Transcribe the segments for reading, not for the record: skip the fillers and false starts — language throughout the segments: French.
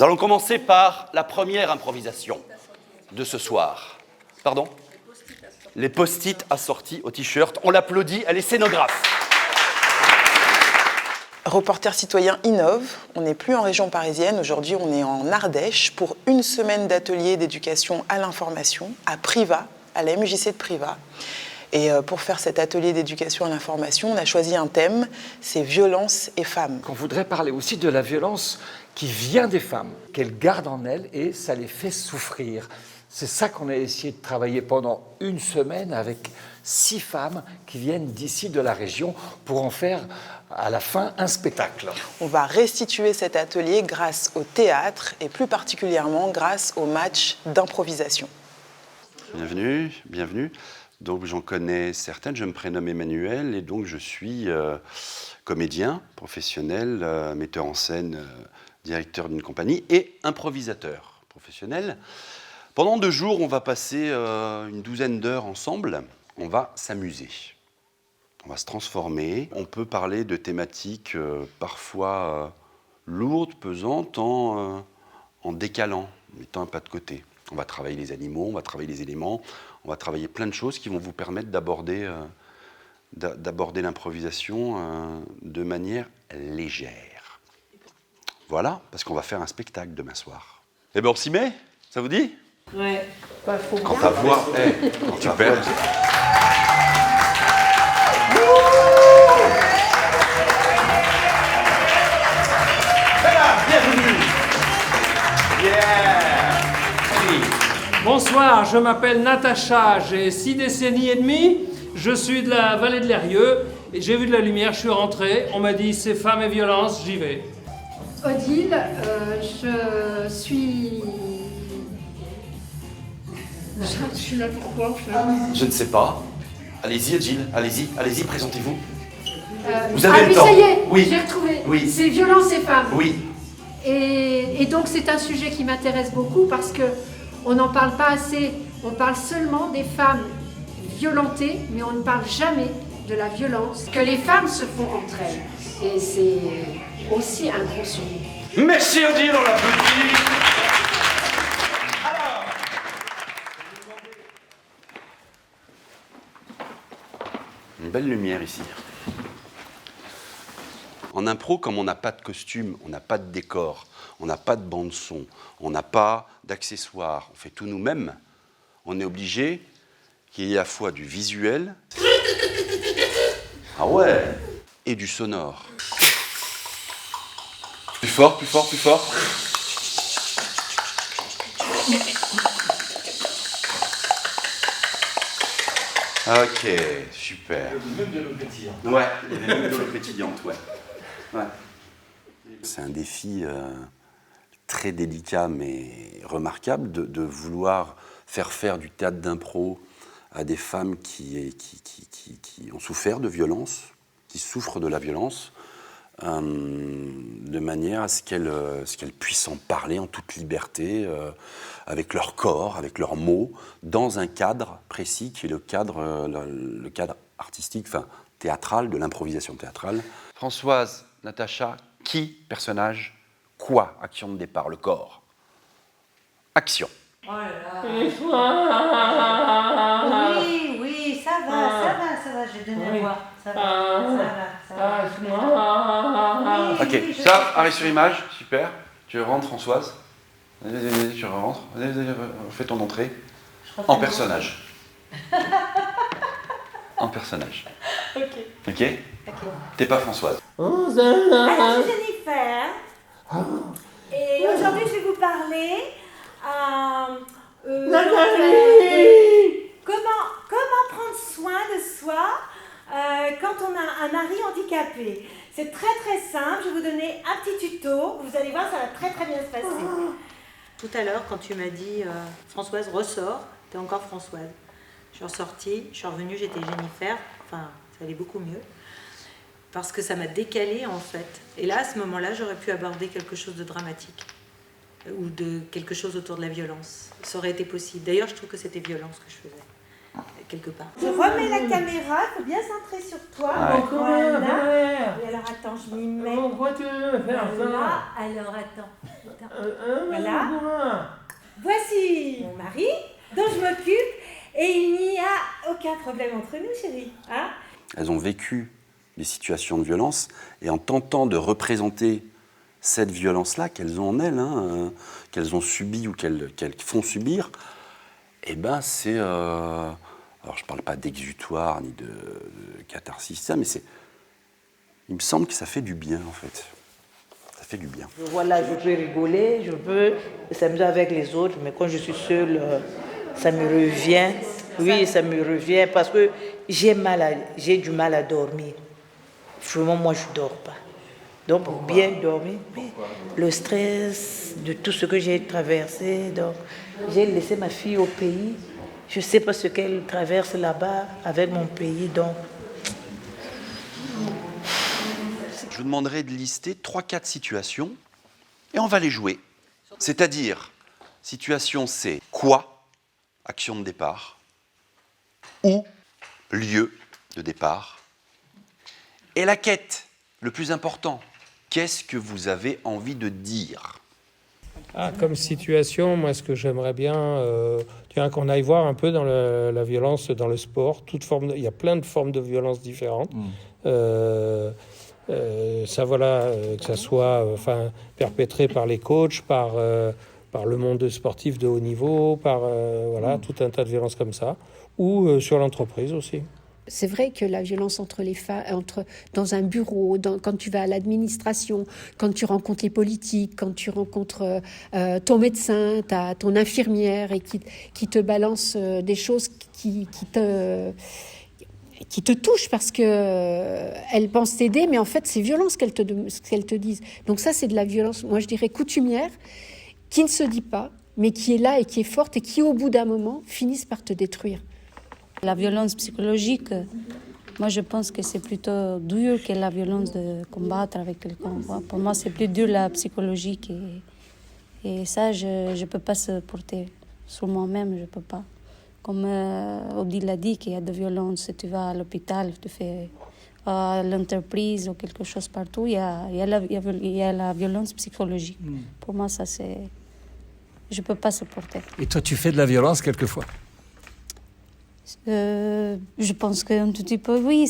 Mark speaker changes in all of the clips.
Speaker 1: Nous allons commencer par la première improvisation de ce soir. Pardon ? Les post-it assortis au t-shirt. On l'applaudit, elle est scénographe.
Speaker 2: Reporter citoyen innove, on n'est plus en région parisienne, aujourd'hui on est en Ardèche pour une semaine d'atelier d'éducation à l'information à Privas, à la MJC de Privas. Et pour faire cet atelier d'éducation à l'information, on a choisi un thème, c'est violence et femmes.
Speaker 3: On voudrait parler aussi de la violence qui vient des femmes, qu'elles gardent en elles et ça les fait souffrir. C'est ça qu'on a essayé de travailler pendant une semaine avec 6 femmes qui viennent d'ici de la région pour en faire à la fin un spectacle.
Speaker 2: On va restituer cet atelier grâce au théâtre et plus particulièrement grâce au match d'improvisation.
Speaker 1: Bienvenue, bienvenue. Donc j'en connais certaines, je me prénomme Emmanuel et donc je suis comédien professionnel, metteur en scène, directeur d'une compagnie et improvisateur professionnel. Pendant 2 jours, on va passer une douzaine d'heures ensemble, on va s'amuser, on va se transformer. On peut parler de thématiques parfois lourdes, pesantes, en décalant, en mettant un pas de côté. On va travailler les animaux, on va travailler les éléments, on va travailler plein de choses qui vont vous permettre d'aborder l'improvisation de manière légère. Voilà, parce qu'on va faire un spectacle demain soir. Eh bien, on s'y met ? Ça vous dit ?
Speaker 4: Ouais, pas faux.
Speaker 1: Quand ta voix est super. Bienvenue.
Speaker 4: Bonsoir, je m'appelle Natacha, j'ai 6 décennies et demie, je suis de la vallée de l'Eyrieux, et j'ai vu de la lumière, je suis rentré, on m'a dit c'est femmes et violence, j'y vais.
Speaker 5: Odile, je suis... Je suis là pourquoi
Speaker 1: Je ne sais pas. Allez-y, Odile, allez-y, présentez-vous. Vous avez le
Speaker 5: oui,
Speaker 1: temps.
Speaker 5: ça y est,
Speaker 1: Oui.
Speaker 5: j'ai retrouvé.
Speaker 1: Oui.
Speaker 5: C'est violence et femmes.
Speaker 1: Oui.
Speaker 5: Et donc c'est un sujet qui m'intéresse beaucoup parce que on n'en parle pas assez. On parle seulement des femmes violentées, mais on ne parle jamais de la violence que les femmes se font entre elles. Et c'est aussi un gros sujet.
Speaker 1: Merci Odile, on l'applaudit. Une belle lumière ici. En impro, comme on n'a pas de costume, on n'a pas de décor, on n'a pas de bande-son, on n'a pas d'accessoires, on fait tout nous-mêmes, on est obligé qu'il y ait à la fois du visuel, ah ouais, et du sonore. Plus fort, plus fort, plus fort. Ok, super.
Speaker 3: Il y a même de l'eau pétillante.
Speaker 1: Ouais, il y avait même de l'eau pétillante, ouais. C'est un défi très délicat mais remarquable de vouloir faire du théâtre d'impro à des femmes qui ont souffert de violence, qui souffrent de la violence, de manière à ce qu'elles puissent en parler en toute liberté, avec leur corps, avec leurs mots, dans un cadre précis qui est le cadre artistique, enfin théâtral, de l'improvisation théâtrale. Françoise, Natacha, qui, personnage, quoi, action de départ, le corps. Action.
Speaker 6: Oui, ça va, je vais donner à voir. Ça va. Oui,
Speaker 1: Ok,
Speaker 6: oui,
Speaker 1: ça, arrêt sur image, super. Tu rentres, Françoise. Vas-y, tu rentres. Vas-y, fais ton entrée. En personnage. En personnage. Ok. T'es pas Françoise.
Speaker 6: Alors, je suis Jennifer. Et aujourd'hui, je vais vous parler comment prendre soin de soi quand on a un mari handicapé. C'est très très simple, je vais vous donner un petit tuto, vous allez voir, ça va très très bien se passer. Tout à l'heure, quand tu m'as dit Françoise, ressors, t'es encore Françoise. Je suis ressortie, je suis revenue, j'étais Jennifer, enfin, ça allait beaucoup mieux. Parce que ça m'a décalée en fait. Et là, à ce moment-là, j'aurais pu aborder quelque chose de dramatique. Ou de quelque chose autour de la violence. Ça aurait été possible. D'ailleurs, je trouve que c'était violent ce que je faisais. Quelque part. Je remets la caméra, il faut bien centrer sur toi.
Speaker 1: Ouais.
Speaker 6: Voilà. Et alors attends, je m'y mets.
Speaker 4: Pourquoi tu veux faire
Speaker 6: Là, alors attends. Voilà. Voici mon mari, dont je m'occupe, et il n'y a aucun problème entre nous, chérie. Hein?
Speaker 1: Elles ont vécu des situations de violence, et en tentant de représenter cette violence-là qu'elles ont en elles, qu'elles ont subie ou qu'elles font subir, eh ben c'est... alors je ne parle pas d'exutoire ni de catharsis, ça, mais c'est... Il me semble que ça fait du bien, en fait. Ça fait du bien.
Speaker 7: Voilà, je peux rigoler, je peux s'amuser avec les autres, mais quand je suis seule, ça me revient. Oui, ça me revient parce que j'ai du mal à dormir. Vraiment, moi, je ne dors pas. Donc, pour bien dormir, le stress de tout ce que j'ai traversé, donc j'ai laissé ma fille au pays. Je ne sais pas ce qu'elle traverse là-bas avec mon pays, donc...
Speaker 1: Je vous demanderai de lister 3-4 situations et on va les jouer. C'est-à-dire, situation c'est quoi, action de départ, où, lieu de départ, et la quête, le plus important, qu'est-ce que vous avez envie de dire ?
Speaker 4: Comme situation, moi ce que j'aimerais bien, qu'on aille voir un peu dans la violence dans le sport. Il y a plein de formes de violence différentes. Que ça soit perpétré par les coachs, par le monde sportif de haut niveau, par tout un tas de violences comme ça, ou sur l'entreprise aussi.
Speaker 5: C'est vrai que la violence entre les femmes, dans un bureau, quand tu vas à l'administration, quand tu rencontres les politiques, quand tu rencontres ton médecin, ton infirmière et qui te balance des choses qui te touchent parce qu'elle pense t'aider, mais en fait c'est violent ce qu'elle te dise. Donc ça c'est de la violence, moi je dirais coutumière, qui ne se dit pas, mais qui est là et qui est forte et qui au bout d'un moment finissent par te détruire.
Speaker 8: La violence psychologique, moi je pense que c'est plutôt dur que la violence de combattre avec quelqu'un. Pour moi c'est plus dur la psychologique et ça je ne peux pas supporter sur moi-même, je ne peux pas. Comme Odile l'a dit, qu'il y a de violence, tu vas à l'hôpital, tu fais à l'entreprise ou quelque chose partout, il y a la violence psychologique. Pour moi ça c'est... Je ne peux pas supporter.
Speaker 3: Et toi tu fais de la violence quelquefois ?
Speaker 8: Je pense qu'un tout petit peu, oui.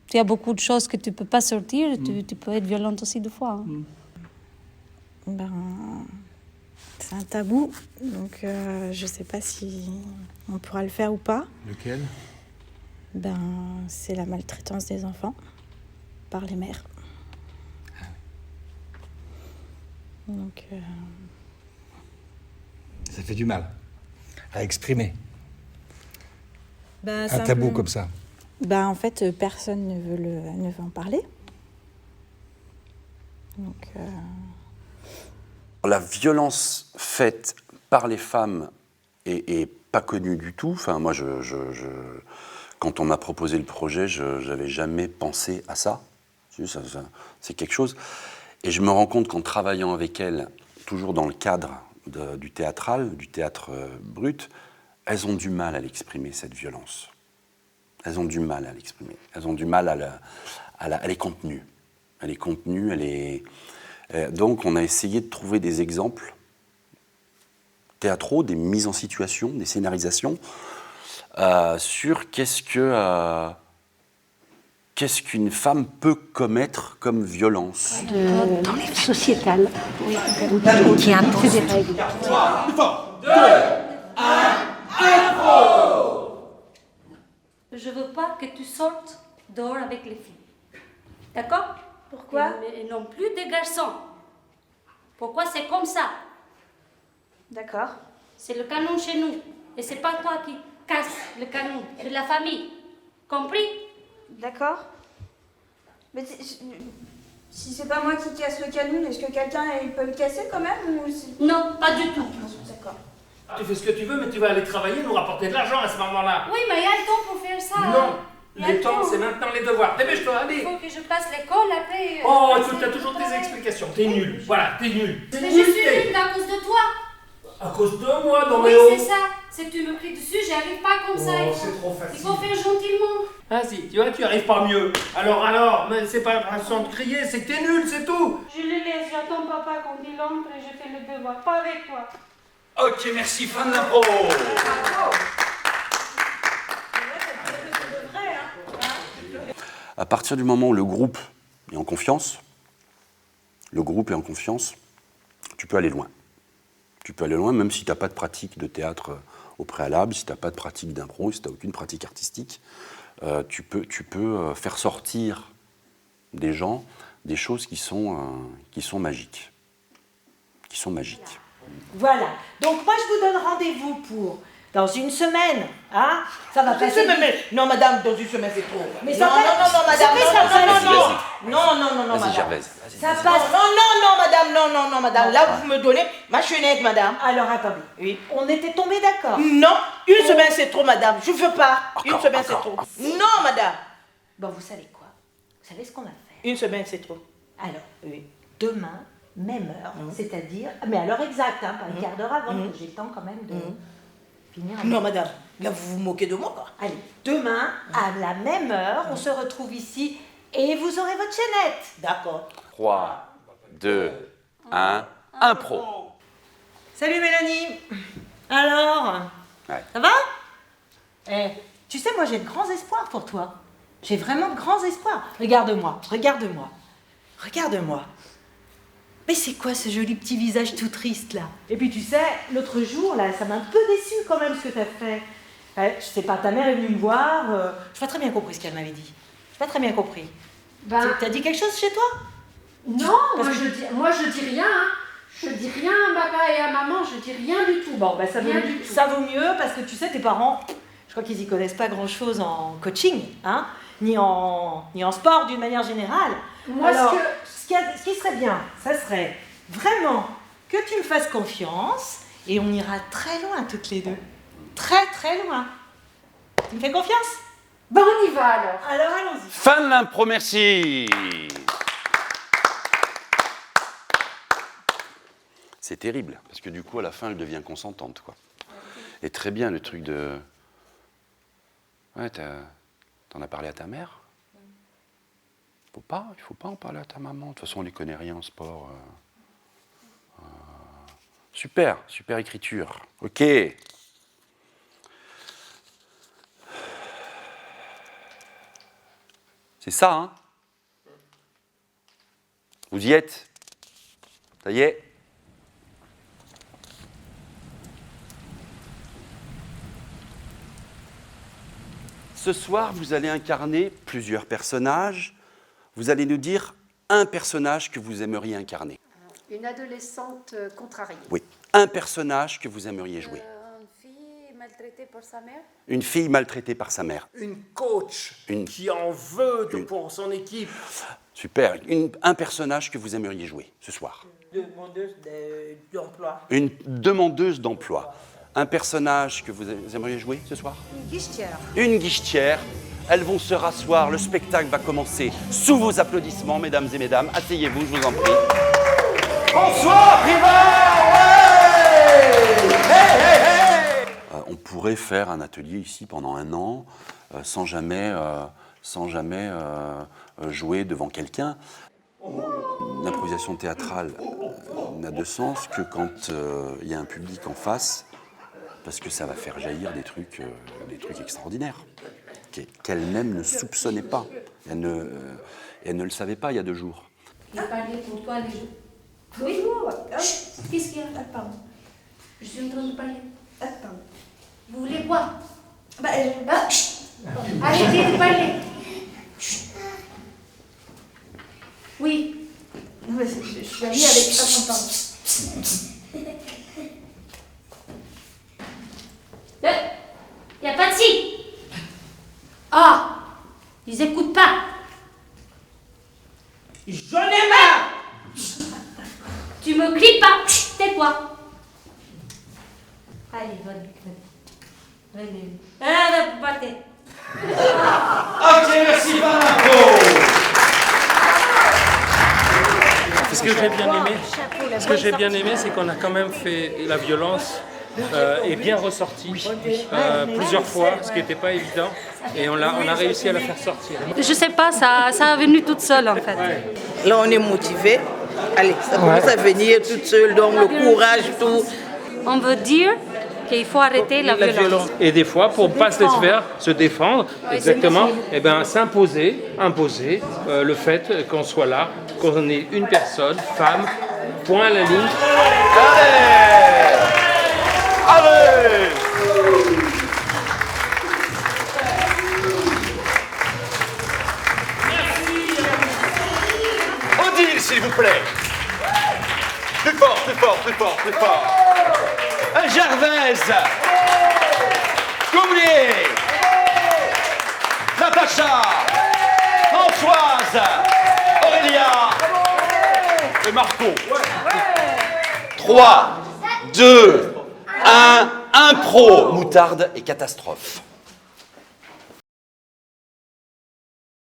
Speaker 8: Tu as beaucoup de choses que tu ne peux pas sortir, tu peux être violente aussi des fois.
Speaker 9: C'est un tabou, donc je ne sais pas si on pourra le faire ou pas.
Speaker 3: Lequel ?
Speaker 9: C'est la maltraitance des enfants par les mères. Donc,
Speaker 3: ça fait du mal à exprimer. Un
Speaker 9: c'est
Speaker 3: tabou comme ça.
Speaker 9: En fait, personne ne veut en parler. Donc,
Speaker 1: La violence faite par les femmes est pas connue du tout. Enfin, moi, quand on m'a proposé le projet, je n'avais jamais pensé à ça. C'est quelque chose. Et je me rends compte qu'en travaillant avec elles, toujours dans le cadre du théâtral, du théâtre brut, elles ont du mal à l'exprimer, cette violence. Elles ont du mal à l'exprimer. Elles ont du mal elle est contenue. Elle est contenue, donc on a essayé de trouver des exemples théâtraux, des mises en situation, des scénarisations, sur qu'est-ce qu'une femme peut commettre comme violence.
Speaker 5: Dans les sociétales,
Speaker 8: Qui impose
Speaker 5: des règles.
Speaker 4: 3, 2, 1, impro!
Speaker 8: Je veux pas que tu sortes dehors avec les filles. D'accord?
Speaker 6: Pourquoi?
Speaker 8: Et non plus des garçons. Pourquoi c'est comme ça?
Speaker 6: D'accord.
Speaker 8: C'est le canon chez nous. Et c'est pas toi qui casse le canon. C'est la famille. Compris?
Speaker 10: D'accord. Mais si c'est pas moi qui casse le canon, est-ce que quelqu'un peut le casser quand même ou
Speaker 8: Non, pas du tout.
Speaker 10: D'accord.
Speaker 4: Tu fais ce que tu veux, mais tu vas aller travailler, nous rapporter de l'argent à ce moment-là.
Speaker 8: Oui, mais il y a le temps pour faire ça.
Speaker 4: Non,
Speaker 8: Il y a
Speaker 4: le temps, c'est maintenant les devoirs. Dépêche-toi, allez.
Speaker 8: Il faut que je passe l'école après.
Speaker 4: Oh, écoute, t'as toujours des explications. T'es nul. Voilà, t'es nul.
Speaker 8: Mais je suis nulle à cause de toi.
Speaker 4: À cause de moi, dans
Speaker 11: Oui,
Speaker 4: mes hauts.
Speaker 11: c'est ça. C'est que tu me cries dessus, j'y arrive pas comme ça.
Speaker 4: Oh,
Speaker 11: Il faut-
Speaker 4: c'est trop
Speaker 11: Il
Speaker 4: facile.
Speaker 11: faut faire gentiment.
Speaker 4: Ah si, tu vois, tu arrives pas mieux. Alors, mais c'est pas la façon de crier, c'est que t'es nul, c'est tout.
Speaker 10: Je le laisse, j'attends papa quand il entre et je fais le devoir. Pas avec toi.
Speaker 3: Ok, merci, fin de l'impro.
Speaker 1: À partir du moment où le groupe est en confiance, tu peux aller loin. Tu peux aller loin même si tu n'as pas de pratique de théâtre au préalable, si tu n'as pas de pratique d'impro, si tu n'as aucune pratique artistique. Tu peux faire sortir des gens des choses qui sont magiques.
Speaker 6: Voilà. Donc moi je vous donne rendez-vous pour dans une semaine, hein. Ça va passer.
Speaker 7: Non, madame, dans une semaine, c'est trop.
Speaker 6: Mais
Speaker 7: non,
Speaker 6: ça passe.
Speaker 7: non, madame, non,
Speaker 1: Vas-y,
Speaker 7: madame.
Speaker 1: Gervaise.
Speaker 6: Ça passe.
Speaker 7: Non, madame. Là, vous me donnez ma chenette, madame.
Speaker 6: Alors attendez.
Speaker 7: Oui.
Speaker 6: On était tombés d'accord.
Speaker 7: Non, une semaine, c'est trop, madame. Je veux pas. Une semaine, c'est trop. Non, madame.
Speaker 6: Bon, vous savez quoi? Vous savez ce qu'on va faire?
Speaker 7: Une semaine, c'est trop.
Speaker 6: Alors, demain, même heure, c'est-à-dire, mais à l'heure exacte, hein, pas un quart d'heure avant, que j'ai le temps quand même de finir.
Speaker 7: Non, madame. Là, vous vous moquez de moi, quoi.
Speaker 6: Allez, demain, à la même heure, on se retrouve ici et vous aurez votre chaînette.
Speaker 7: D'accord.
Speaker 1: 3, 2, 1, impro.
Speaker 6: Salut Mélanie. Alors,
Speaker 1: Ouais.
Speaker 6: ça va? Tu sais, moi j'ai de grands espoirs pour toi. J'ai vraiment de grands espoirs. Regarde-moi. Mais c'est quoi ce joli petit visage tout triste là? Et puis tu sais, l'autre jour là, ça m'a un peu déçue quand même ce que t'as fait. Je sais pas, ta mère est venue me voir. J'ai pas très bien compris ce qu'elle m'avait dit. J'ai pas très bien compris.
Speaker 5: Ben,
Speaker 6: T'as dit quelque chose chez toi?
Speaker 5: non, moi je dis rien. Hein. Je dis rien à papa et à maman, je dis rien du tout.
Speaker 6: Bon, ben ça vaut,
Speaker 5: Rien du tout.
Speaker 6: ça vaut mieux parce que tu sais, tes parents, je crois qu'ils y connaissent pas grand-chose en coaching, hein, ni en sport d'une manière générale.
Speaker 5: Moi,
Speaker 6: alors, ce qui serait bien, ça serait vraiment que tu me fasses confiance et on ira très loin toutes les deux. Très très loin. Tu me fais confiance?
Speaker 5: Ben on y va alors.
Speaker 6: Alors allons-y.
Speaker 1: Fin de l'impro, merci. C'est terrible, parce que du coup, à la fin, elle devient consentante, quoi. Et très bien, le truc de... Ouais, t'en as parlé à ta mère? Il faut pas en parler à ta maman. De toute façon, on ne les connaît rien en sport. Super écriture. Ok. C'est ça, hein? Vous y êtes? Ça y est? Ce soir, vous allez incarner plusieurs personnages. Vous allez nous dire un personnage que vous aimeriez incarner.
Speaker 5: Une adolescente contrariée.
Speaker 1: Oui, un personnage que vous aimeriez jouer.
Speaker 11: Une fille maltraitée par sa mère.
Speaker 1: Une fille maltraitée par sa mère.
Speaker 4: Une coach qui en veut pour son équipe.
Speaker 1: Super. Un personnage que vous aimeriez jouer ce soir.
Speaker 7: Demandeuse d'emploi.
Speaker 1: Une demandeuse d'emploi. Un personnage que vous aimeriez jouer ce soir?
Speaker 10: Une guichetière.
Speaker 1: Une guichetière. Elles vont se rasseoir. Le spectacle va commencer sous vos applaudissements, mesdames et mesdames. Asseyez-vous, je vous en prie. Bonsoir, on pourrait faire un atelier ici pendant 1 an sans jamais jouer devant quelqu'un. L'improvisation théâtrale n'a de sens que quand il y a un public en face, parce que ça va faire jaillir des trucs extraordinaires qu'elle-même ne soupçonnait pas. Elle ne le savait pas il y a 2 jours.
Speaker 11: Il parlait pour toi les jours. Oui. Qu'est-ce qu'il y a? Pardon. Je suis en train de parler. Pardon. Vous voulez quoi? Arrêtez de parler. Oui.
Speaker 10: Non, mais je suis amie avec pardon.
Speaker 11: Y a pas de si. Ah, ils écoutent pas.
Speaker 7: J'en ai marre.
Speaker 11: Tu me cries pas. Tais-toi. Allez, venez. Allez, partez.
Speaker 3: Ok, merci, fin d'impro.
Speaker 4: Ce que j'ai bien aimé, c'est qu'on a quand même fait la violence est bien ressortie plusieurs fois, ce qui n'était pas évident, et on a réussi à la faire sortir.
Speaker 11: Je sais pas, ça a venu toute seule en fait.
Speaker 4: Ouais.
Speaker 7: Là, on est motivé. Allez, ça commence à venir toute seule, donc le courage, tout.
Speaker 11: On veut dire qu'il faut arrêter la violence.
Speaker 4: Et des fois, pour ne pas se laisser faire, se défendre, exactement, et ben, imposer le fait qu'on soit là, qu'on ait une personne, femme, point à la ligne.
Speaker 1: Allez! Odile, s'il vous plaît. Plus fort, plus fort, plus fort, plus fort. Gervaise. Goublier. Natacha. Françoise. Aurélia. Et Marco. 3, 2, 1, impro. Moutarde et catastrophe.